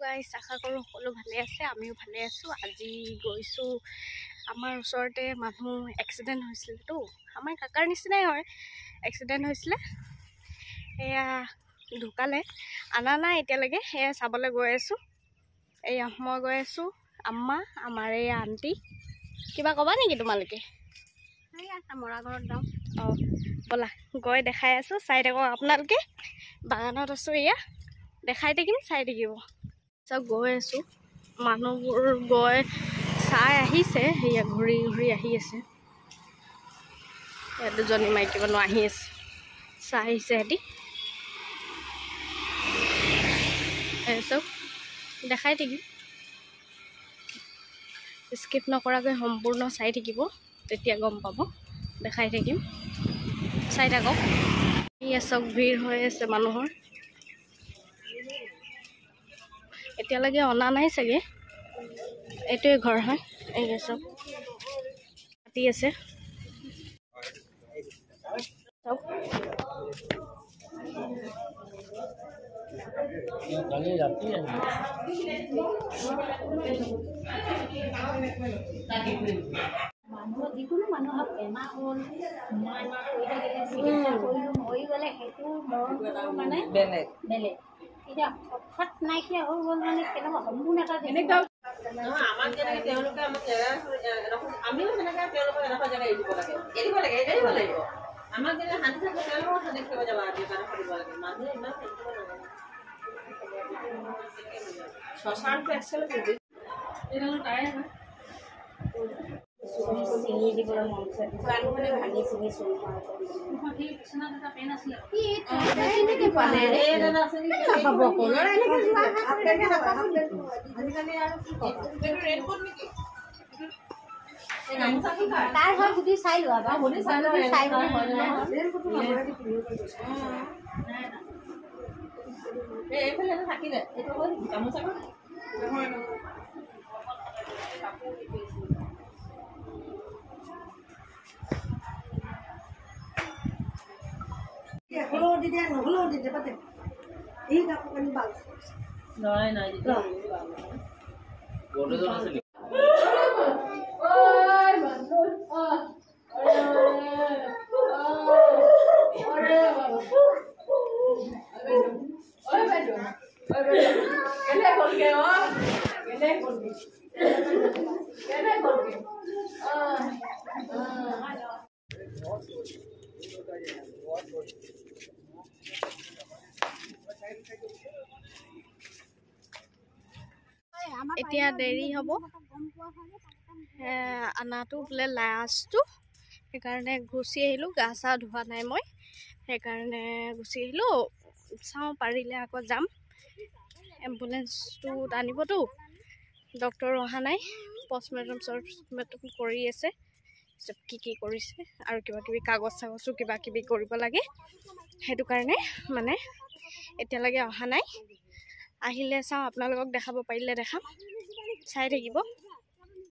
গাইছ আশা কৰোঁ সকলো ভালে আছে, আমিও ভালে আছোঁ। আজি গৈছোঁ আমাৰ ওচৰতে মানুহ এক্সিডেণ্ট হৈছিলতো, আমাৰ কাকাৰ নিচিনাই হয়। এক্সিডেণ্ট হৈছিলে, এয়া ঢুকালে, আনা নাই এতিয়ালৈকে। সেয়া চাবলৈ গৈ আছোঁ। এয়া মই গৈ আছোঁ, আম্মা, আমাৰ এয়া আণ্টি। কিবা ক'বা নেকি তোমালোকে? মৰা ঘৰত যাওঁ। অঁ ব'লা, গৈ দেখাই আছোঁ, চাই থাকক আপোনালোকে। বাগানত আছোঁ, এয়া দেখাই থাকিম, চাই থাকিব। চব গৈ আছোঁ, মানুহবোৰ গৈ চাই আহিছে। সেয়া ঘূৰি ঘূৰি আহি আছে। ইয়াত দুজনী মাইকী মানুহ আহি আছে, চাই আহিছে সিহঁতি। চব দেখাই থাকিম, স্কিপ নকৰাকৈ সম্পূৰ্ণ চাই থাকিব, তেতিয়া গম পাব। দেখাই থাকিম, চাই থাকক। এয়া চব ভিৰ হৈ আছে মানুহৰ। এতিয়ালৈকে অনা নাই চাগে, এইটোৱে ঘৰ হয়। এই চব কাটি আছে চব। যিকোনো মানুহক বেমাৰ হ'ল, চিকিৎসা কৰিলোঁ, মৰি গ'লে সেইটো মৰণটো মানে বেলেগ বেলেগ। এতিয়া হঠাৎ নাইকিয়া হৈ গ'ল মানে কেনেকুৱা সম্পূৰ্ণ এটা আমাক যেনেকৈ তেওঁলোকে আমাক আমিও যেনেকৈ তেওঁলোকক এডোখৰ জেগা এৰিব লাগে, এৰিব লাগিব। আমাক যেনেকৈ শান্তি থাকিব, তেওঁলোকক শান্তি থাকিব যাব দিব লাগে। মানুহে ইমান থাকিব নালাগে। শ্মশানটো একচুৱেলি তাৰে হয়। চিঙি দিবলৈ মন আছে, মানে ভাঙি চিঙি চুৰি তাৰ হয় সুধি চাই লোৱা বা সুধি চাই এইফালে থাকিলে এইটো গামোচা এতিয়া দেৰি হ'ব আনাটো বোলে লাষ্টটো, সেইকাৰণে গুচি আহিলোঁ। গা চা ধোৱা নাই মই, সেইকাৰণে গুচি আহিলোঁ। চাওঁ পাৰিলে আকৌ যাম। এম্বুলেঞ্চটোত আনিবতো, ডক্তৰ অহা নাই। পষ্টমৰ্টম কৰি আছে, চব কি কৰিছে আৰু কিবা কিবি কাগজ চাগজো কিবা কিবি কৰিব লাগে। সেইটো কাৰণে মানে এতিয়ালৈকে অহা নাই। আহিলে চাওঁ, আপোনালোকক দেখাব পাৰিলে দেখাম, চাই থাকিব।